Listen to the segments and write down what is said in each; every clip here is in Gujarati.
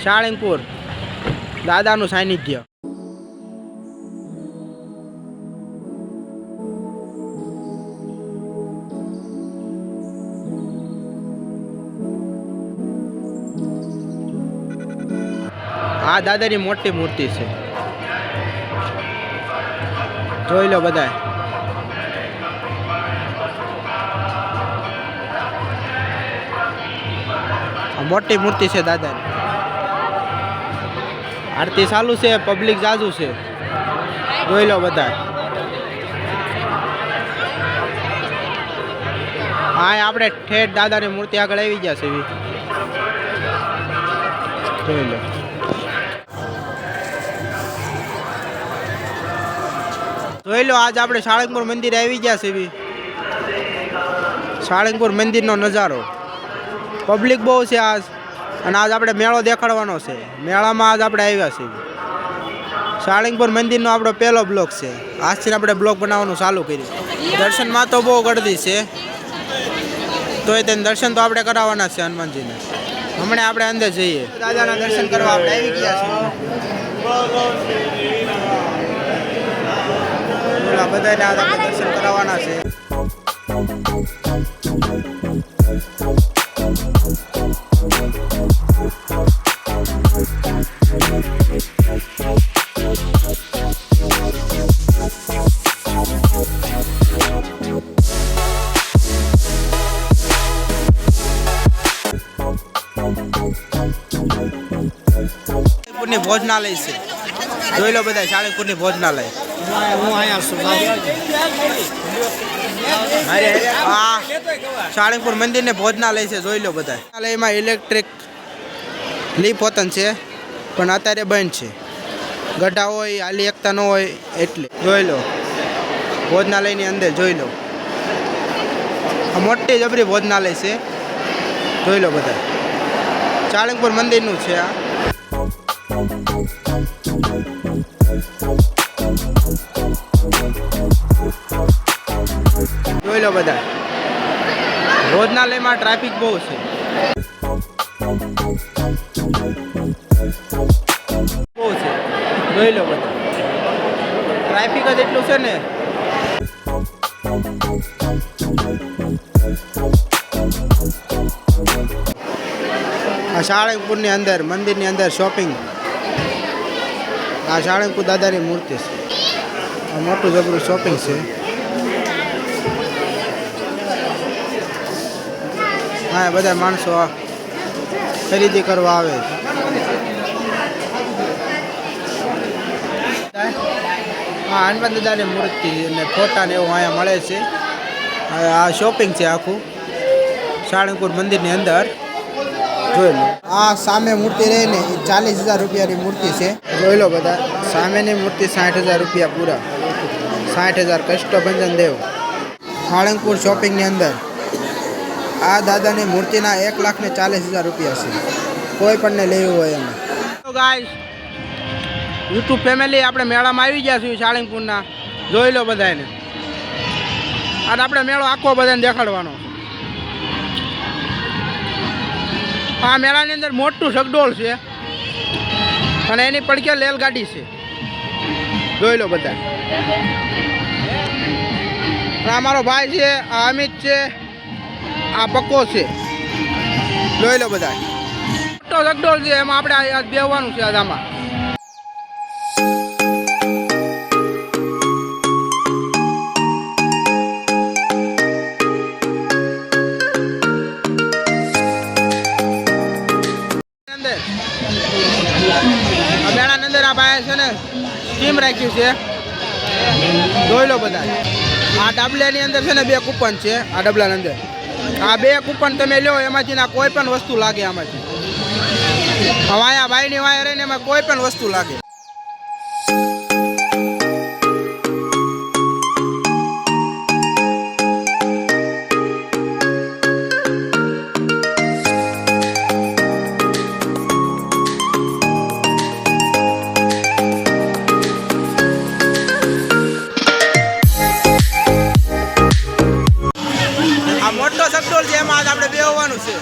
સાળંગપુર દાદાનું સાનિધ્ય. આ દાદાની મોટી મૂર્તિ છે, જોઈ લો બધા. મોટી મૂર્તિ છે દાદાની. આરતી ચાલુ છે, પબ્લિક જાજુ છે, જોઈ લો બધા. હા, આપણે ઠેઠ દાદાની મૂર્તિ આગળ આવી ગયા છે, જોઈ લો. જોઈ લો, આજ આપણે સાળંગપુર મંદિર આવી ગયા છે. સાળંગપુર મંદિરનો નજારો, પબ્લિક બહુ છે આજ. અને આજ આપણે મેળો દેખાડવાનો છે. મેળામાં આજ આપણે આવ્યા છીએ. સાળંગપુર મંદિરનો આપણો પહેલો બ્લોક છે. આજથી આપણે બ્લોક બનાવવાનું ચાલુ કર્યું. દર્શનમાં તો બહુ ગળદી છે, તોય તેને દર્શન તો આપણે કરાવવાના છે હનુમાનજીને. હમણાં આપણે અંદર જઈએ, દાદાના દર્શન કરવા આપણે આવી ગયા છીએ. બધાને આજ આપણે દર્શન કરાવવાના છે. ભોજનાલય છે, જોઈ લો બધા. સાળંગપુરની ભોજનાલય. હું અહીંયા છું. હા, સાળંગપુર મંદિરને ભોજનાલય છે, જોઈ લો બધા. ભોજનાલયમાં ઇલેક્ટ્રિક લીપ હોતન છે, પણ અત્યારે બંધ છે. ગઢા હોય, હાલી એકતા ન હોય એટલે. જોઈ લો ભોજનાલયની અંદર, જોઈ લો. આ મોટી જબરી ભોજનાલય છે, જોઈ લો બધા. સાળંગપુર મંદિરનું છે આ. જોઈ લો બધા. ભોજનાલયમાં ટ્રાફિક બહુ છે, જોઈ લો બધા. ટ્રાફિક જ એટલું છે ને. આ સાળંગપુરની અંદર મંદિરની અંદર શોપિંગ. આ સાળંગપુર દાદાની મૂર્તિ છે. આ મોટું જબરું શોપિંગ છે. હા, બધા માણસો ખરીદી કરવા આવે છે. હા, હનુમાન દાદાની મૂર્તિ અને ફોટા ને એવું અહીંયા મળે છે. આ શોપિંગ છે આખું સાળંગપુર મંદિરની અંદર, જોઈ લો. આ સામે મૂર્તિ રહી ને, 40,000 રૂપિયાની મૂર્તિ છે, જોઈ લો બધા. સામેની મૂર્તિ 60,000 રૂપિયા પૂરા. 60,000 કષ્ટભંજન દેવ. સાળંગપુર શોપિંગની અંદર આ દાદાની મૂર્તિના 1,40,000 રૂપિયા છે, કોઈ પણને લેવું હોય એમાં. તો ગાઈસ, યુટ્યુબ ફેમિલી, આપણે મેળામાં આવી ગયા છીએ સાળંગપુરના, જોઈ લો બધાને. અને આપણે મેળો આખો બધાને દેખાડવાનો. આ મેળાની અંદર મોટું સગડોળ છે અને એની પડખે રેલગાડી છે, જોઈ લો બધા. આ મારો ભાઈ છે, આ અમિત છે, આ પક્કો છે, જોઈ લો બધા. મોટો સગડોળ છે, એમાં આપણે બેહવાનું છે આમાં. મેળાની અંદર આ ભાઈ છે ને સ્કીમ રાખ્યું છે, જોઈ લો બધા. આ ડબલાની અંદર છે ને 2 કૂપન છે. આ ડબલાની અંદર આ 2 કૂપન તમે લો, એમાંથી ના કોઈ પણ વસ્તુ લાગે આમાંથી. વાયા ભાઈની વાયા રહીને એમાં કોઈ પણ વસ્તુ લાગે. સગડોળ છે, એમાં આપણે બેહવાનું છે.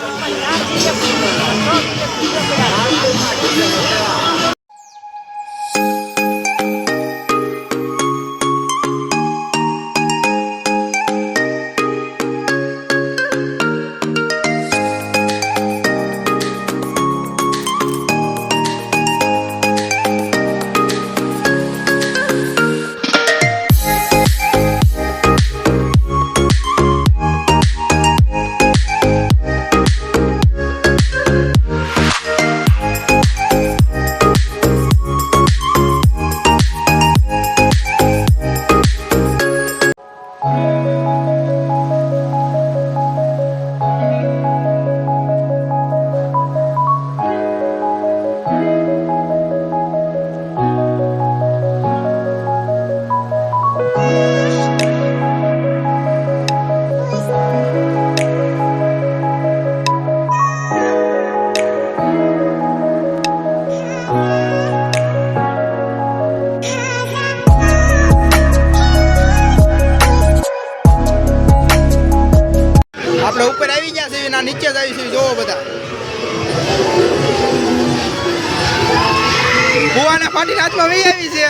ભુવાના ફાટીને હાથમાં વહી આવી છે.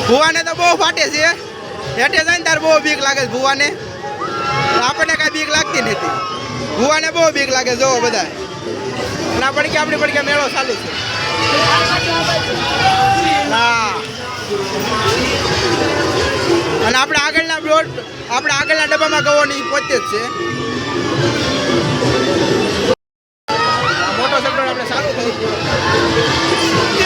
ભુવાને તો બહુ ફાટે છે. હેઠે જાય ને તાર બહુ બીક લાગે છે ભુવાને. આપણને કાંઈ બીક લાગતી નથી. ભુવાને બહુ બીક લાગે જોવો બધા. અને આ પડકે આપણી પડકે મેળો ચાલુ છે. હા અને આપણે આગળના ડબ્બામાં ગવાની પોતે જ છે. મોટો સગડો આપણે ચાલુ થઈ ગયો.